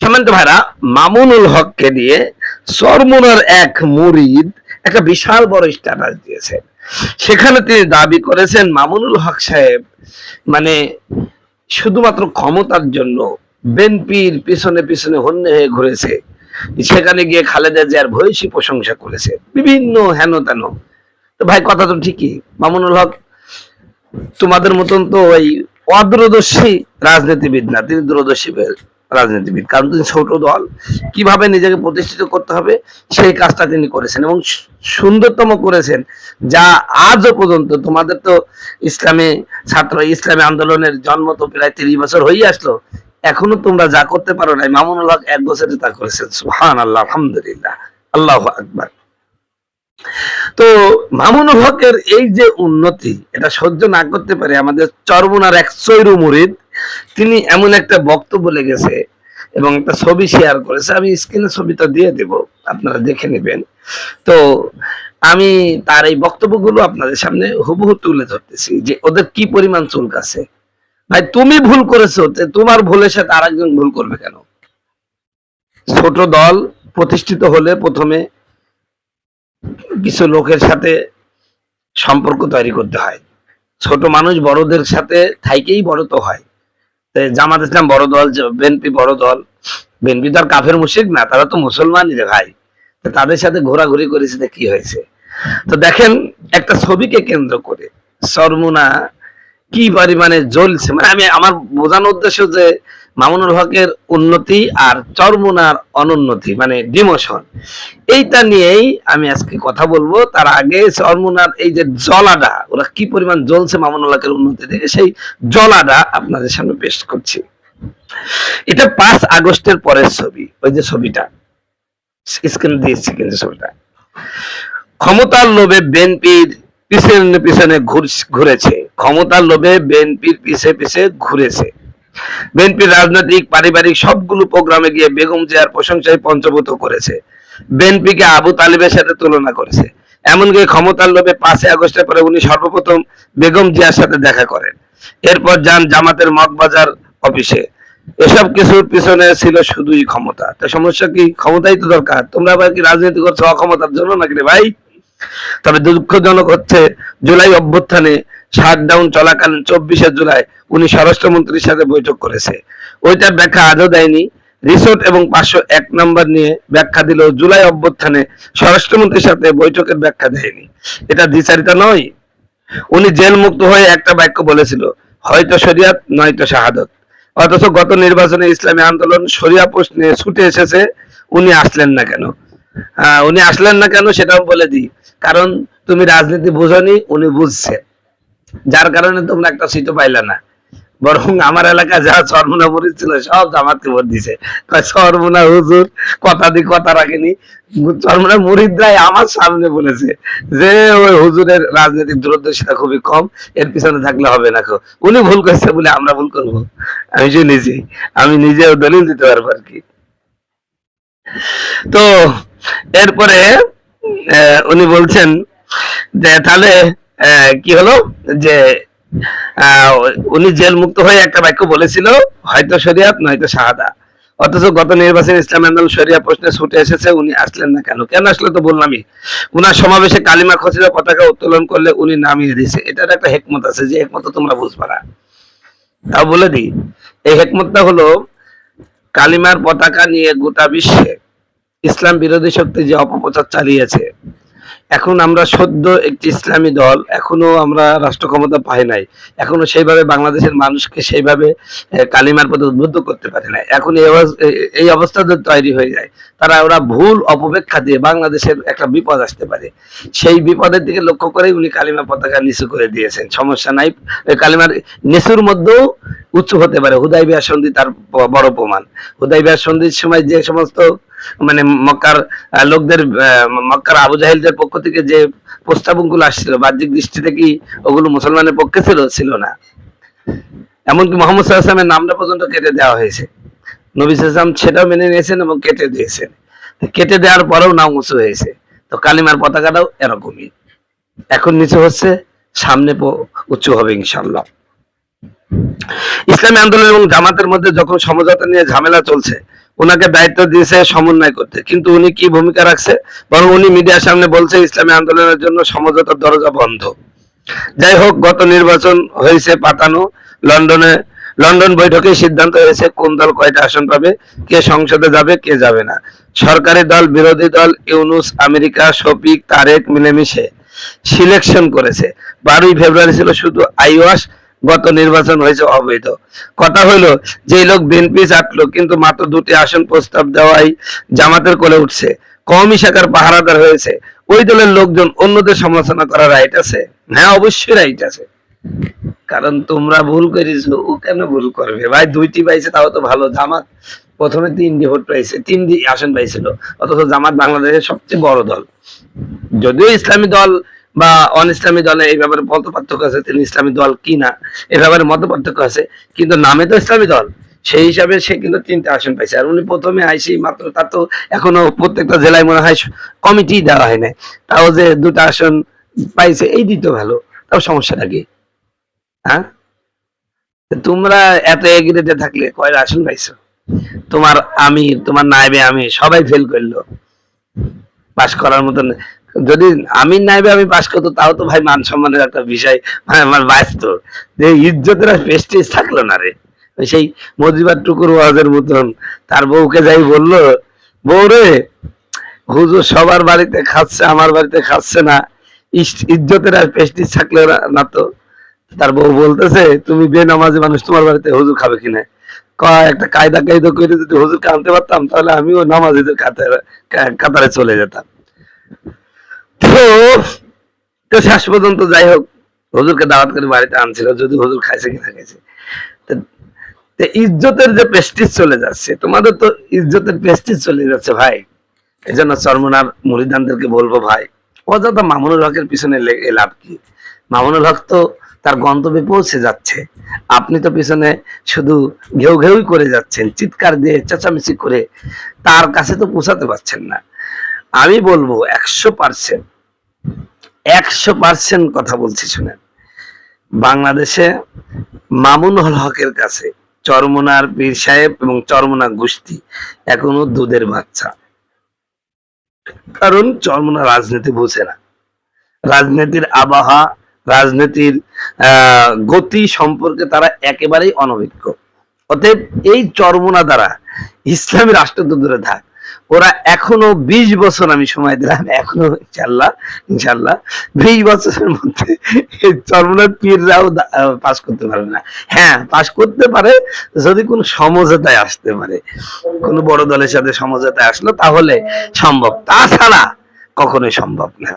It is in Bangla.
সম্মানিত ভাইরা, মামুনুল হককে দিয়ে চরমুনার এক মুরিদ একটা বিশাল বড় স্ট্যাটাস দিয়েছে। সেখানে তিনি দাবি করেছেন মামুনুল হক সাহেব মানে শুধুমাত্র ক্ষমতার জন্য বিএনপির পিছনে পিছনে হন্যে হয়ে ঘুরেছে। সেখানে গিয়ে খালেদা জিয়ার ভূয়সী প্রশংসা করেছে, বিভিন্ন হেন তেন। তো ভাই, কথা তো ঠিকই। মামুনুল হক তোমাদের মতন তো ওই অদূরদর্শী রাজনীতিবিদ না, তিনি দূরদর্শী রাজনীতিবিদ। কারণ তিনি ছোট দল কিভাবে নিজেকে প্রতিষ্ঠিত করতে হবে সেই কাজটা তিনি করেছেন এবং সুন্দরতম করেছেন, যা আজও পর্যন্ত। তোমাদের তো ইসলামী ইসলামী আন্দোলনের জন্ম তো প্রায় 30 বছর হয়ে আসলো, এখনো তোমরা যা করতে পারো নাই, মামুনুল হক 1 বছরে তা করেছেন। সুবহানাল্লাহ, আলহামদুলিল্লাহ, আল্লাহু আকবার। তো মামুনুল হকের এই যে উন্নতি, এটা সহ্য না করতে পারে আমাদের চরমুনার এক চৈরু মুরিদ। তিনি এমন একটা বক্তব্য লেগেছে এবং একটা ছবি শেয়ার করেছে। আমি স্ক্রিনে ছবিটা দিয়ে দেব, আপনারা দেখে নেবেন। তো আমি তার এই বক্তব্যগুলো আপনাদের সামনে হুবহু তুলে ধরতেছি যে ওদের কি পরিমাণ চুলকাছে। ভাই, তুমি ভুল করেছো, তোমার ভুলের সাথে আরেকজন ভুল করবে কেন? ছোট দল প্রতিষ্ঠিত হলে প্রথমে কিছু লোকের সাথে সম্পর্ক তৈরি করতে হয়। ছোট মানুষ বড়দের সাথে থাইকেই বড় তো হয়। জামাত ইসলাম বড় দল, বিএনপি বড় দল। বিএনপি তো আর কাফের মুশরিক না, তারা তো মুসলমানই রে ভাই। তাদের সাথে ঘোরাঘুরি করেছে, কি হয়েছে? তো দেখেন, একটা ছবিকে কেন্দ্র করে চরমুনা কি পরিমাণে জ্বলছে। মানে আমি আমার বোঝানোর উদ্দেশ্য যে মামুনুল হকের উন্নতি আর চরমুনার অনুন্নতি, মানে ডিমোশন, এইটা নিয়েই আমি আজকে কথা বলবো। তার আগে চরমুনার এই যে জ্বলাটা, ওরা কি পরিমাণ জ্বলছে মামুনুল হকের উন্নতি থেকে, সেই জ্বলাটা আপনাদের সামনে পেশ করছি। এটা 5 আগস্টের পরের ছবি। ওই যে ছবিটা স্ক্রিনে দিয়েছি, কিন্তু ছবিটা ক্ষমতার লোভে বিএনপির পিছনে পিছনে ঘুরেছে। ক্ষমতার লোভে বিএনপির পিছে পিছে ঘুরেছে। বিএনপির রাজনৈতিক পারিবারিক সবগুলো প্রোগ্রামে গিয়ে বেগম জিয়ার প্রশংসায় পঞ্চভূত করেছে। বিএনপিকে আবু তালিবের সাথে তুলনা করেছে। এমনকি ক্ষমতার লোভে 5 আগস্টের পরে উনি সর্বপ্রথম বেগম জিয়ার সাথে দেখা করেন। এরপর যান জামাতের মগবাজার অফিসে। এসব কিছুর পিছনে ছিল শুধুই ক্ষমতা। তো সমস্যা কি? ক্ষমতাই তো দরকার। তোমরা আবার কি রাজনীতি করছো অক্ষমতার জন্য নাকি রে ভাই? তবে দুঃখজনক হচ্ছে, জুলাই অভ্যুত্থানে শাটডাউন চলাকালীন 24শে জুলাই উনি স্বরাষ্ট্রমন্ত্রীর সাথে বৈঠক করেছে। ওইটার ব্যাখ্যা আজও দেয়নি। রিসোর্ট এবং 501 নম্বর নিয়ে ব্যাখ্যা দিলেও জুলাই অভ্যুত্থানে স্বরাষ্ট্রমন্ত্রীর সাথে বৈঠকের ব্যাখ্যা দেয়নি। এটা দ্বিচারিতা নয়? উনি জেল মুক্ত হয়ে একটা বাক্য বলেছিল, হয়তো শরিয়াত নয়তো শাহাদত। অথচ গত নির্বাচনে ইসলামী আন্দোলন শরিয়া প্রশ্নে ছুটে এসেছে। উনি আসলেন না কেন? উনি আসলেন না কেন সেটাও বলে দিই। কারণ তুমি রাজনীতি বুঝনি, উনি বুঝছে, যার কারণে তোমরা একটা সিটও পাইলে না। বরং আমার এলাকায় যারা চরমুনা মুরিদ ছিল সব জামাতকে ভোট দিছে। চরমুনা হুজুর কথা দিয়ে কথা রাখেনি। চরমুনা মুরিদরাই আমার সামনে বলেছে যে ওই হুজুরের রাজনৈতিক দূরদর্শিতা খুবই কম, এর পিছনে থাকলে হবে না। উনি ভুল করছে বলে আমরা ভুল করবো? আমি নিজেও দলিল দিতে পারবো আর কি। তো এরপরে উনি বলছেন যে তাহলে কি হলো, যে উনি জেল মুক্ত হয়ে একটা বাক্য বলেছিল, হয়তো শরিয়াত নয়তো শাহাদা। অথচ গত নির্বাচনে ইসলাম আন্দোলন শরিয়া প্রশ্নে ছুটে এসেছে। উনি আসলেন না কেন? কেন আসলে তো বললামই। উনার সমাবেশে কালিমা খসিরা পতাকা উত্তোলন করলে উনি নামিয়ে দিয়েছে। এটার একটা হেকমত আছে, যে হেকমত তোমরা বুঝবা না, তাও বলে দিই। এই হেকমতটা হলো, কালিমার পতাকা নিয়ে গোটা বিশ্বে ইসলাম বিরোধী শক্তি যে অপপ্রচার চালিয়েছে, এখন আমরা সদ্য একটি ইসলামী দল, এখনো আমরা রাষ্ট্র ক্ষমতা পাই নাই, এখনো সেইভাবে বাংলাদেশের মানুষকে সেইভাবে কালিমার প্রতি উদ্বুদ্ধ করতে পারে না। এখন এই অবস্থা তৈরি হয়ে যায়, ওরা ভুল অপব্যাখ্যা দিয়ে বাংলাদেশের একটা বিপদ আসতে পারে, সেই বিপদের দিকে লক্ষ্য করে উনি কালিমা পতাকা নিচু করে দিয়েছেন। সমস্যা নাই, কালিমার নিচুর মধ্যেও উঁচু হতে পারে। হুদাইবিয়া সন্ধি তার বড় প্রমাণ। হুদাইবিয়া সন্ধির সময় যে সমস্ত মানে মক্কার লোকদের, মক্কার আবু জাহেলদের পক্ষ থেকে যে প্রস্তাবগুলো আসছিল, বাহ্যিক দৃষ্টিতে কি ওগুলো মুসলমানের পক্ষে ছিল না? এমনকি মোহাম্মদ সাল্লাল্লাহু আলাইহি ওয়াসাল্লামের নামটা পর্যন্ত কেটে দেওয়া হয়েছে। নবী সাল্লাল্লাহু আলাইহি ওয়াসাল্লাম সেটাও মেনে নিয়েছেন এবং কেটে দিয়েছেন। কেটে দেওয়ার পরেও নাম উঁচু হয়েছে। তো কালিমার পতাকাটাও এরকমই, এখন নিচু হচ্ছে, সামনে উঁচু হবে ইনশাআল্লাহ। ইসলামী আন্দোলন এবং জামাতের মধ্যে যখন সমঝোতা নিয়ে ঝামেলা চলছে, ওনাকে দায়িত্ব দিয়েছে সমন্বয় করতে, কিন্তু উনি কি ভূমিকা রাখছে? বরং উনি মিডিয়ার সামনে বলছে ইসলামী আন্দোলনের জন্য সমঝোতার দরজা বন্ধ। যাই হোক, গত নির্বাচন হয়েছে পাতানো। লন্ডন বৈঠকে সিদ্ধান্ত হয়েছে কোন দল কয়টা আসন পাবে, কে সংসদে যাবে, কে যাবে না। সরকারি দল, বিরোধী দল, ইউনূস, আমেরিকা, শফিক, তারেক মিলেমিশে সিলেকশন করেছে। 12ই ফেব্রুয়ারি ছিল শুধু আইওয়াস, গত নির্বাচন হয়েছে অবৈধ। কথা হলো, যে লোক বিএনপি চাটলো, কিন্তু মাত্র 2টি আসন প্রস্তাব দেওয়াই জামাতের কোলে উঠছে, কওমি শাখার পাহারাদার হয়েছে। ওই দলের লোকজন অন্যদের সমালোচনা করার রাইট আছে? হ্যাঁ, অবশ্যই রাইট আছে। কারণ তোমরা ভুল করেছো, ও কেন ভুল করবে ভাই? 2টি পাইছে, তাও তো ভালো। জামাত প্রথমে 3টি ভোট পাইছে, 3টি আসন পাইছিল, অথচ জামাত বাংলাদেশের সবচেয়ে বড় দল। যদিও ইসলামী দল বা অন ইসলামী দলে এই ব্যাপারে মত পার্থক্য আছে, তিনি ইসলামী দল কিনা এ ব্যাপারে মত পার্থক্য আছে, কিন্তু নামে তো ইসলামী দল। সেই হিসাবে সে কিন্তু 3টে আসন পাইছে। আর উনি প্রথমে আইসি মাত্র, তার তো এখনো প্রত্যেকটা জেলায় মনে হয় কমিটি দেওয়া হয় না, তাও যে 2টা আসন পাইছে, এই দিত ভালো। তাও সমস্যাটা কি? হ্যাঁ, তোমরা এত এগ্রিতে থাকলে কয়টা আসন পাইছো? তোমার আমির, তোমার নায়েবে আমির সবাই ফেল করলো, পাশ করার মতন। যদি আমির নাইবে আমি পাশ করতো, তাও তো ভাই মান সম্মানের একটা বিষয় আমার বাঁচতো, যে ইজ্জতের আর প্রেস্টিজ থাকলো না রে। সেই মজিবার টুকুর ওয়াজের মতন তার বউকে যাই বললো, বউ রে, হুজুর সবার বাড়িতে খাচ্ছে, আমার বাড়িতে খাচ্ছে না, ইজ্জতের আর প্রেস্টিজ থাকলো না তো। তার বউ বলতেছে, তুমি বেনামাজি মানুষ, তোমার বাড়িতে হুজুর খাবে কিনা? একটা কায়দা করে যদি হুজুরকে আনতে পারতাম, তাহলে আমিও নামাজিদের কাতারে চলে যেতাম। তো তো শেষ পর্যন্ত যাই হোক, হুজুরকে দাওয়াত করে বাড়িতে আনছিল, যদি হুজুর খাইছে কিনা খাইছে। ইজ্জতের যে প্রেস্টিজ চলে যাচ্ছে, তোমাদের তো ইজ্জতের প্রেস্টিজ চলে যাচ্ছে ভাই। এই জন্য চরমনার মুরিদানদেরকে বলবো, ভাই অযথা মামুনুল হকের পিছনে লেগে লাভ কি? মামুনুল হক তো তার গন্তব্যে পৌঁছে যাচ্ছে, আপনি তো পিছনে শুধু ঘেউ ঘেউই করে যাচ্ছেন, চিৎকার দিয়ে চেঁচামেচি করে তার কাছে তো পৌঁছাতে পারছেন না। আমি বলবো 100% কথা বলছি, শুনেন। বাংলাদেশে মামুনুল হকের কাছে চরমনার পীর সাহেব এবং চরমনা গোষ্ঠী এখনো দুধের বাচ্চা। কারণ চরমনা রাজনীতি বুঝে না, রাজনীতির আবহাওয়া, রাজনীতির গতি সম্পর্কে তারা একেবারেই অনভিজ্ঞ। অতএব এই চরমনা দ্বারা ইসলামী রাষ্ট্রদূত দূরে থাক, ওরা এখনো 20 বছর আমি সময় দিলাম, এখনো ইনশাল্লাহ 20 বছরের মধ্যে এই চরমনার পীররাও পাস করতে পারবে না। হ্যাঁ, পাস করতে পারে যদি কোনো সমঝোতায় আসতে পারে, কোনো বড় দলের সাথে সমঝোতায় আসলো তাহলে সম্ভব, তাছাড়া কখনোই সম্ভব না।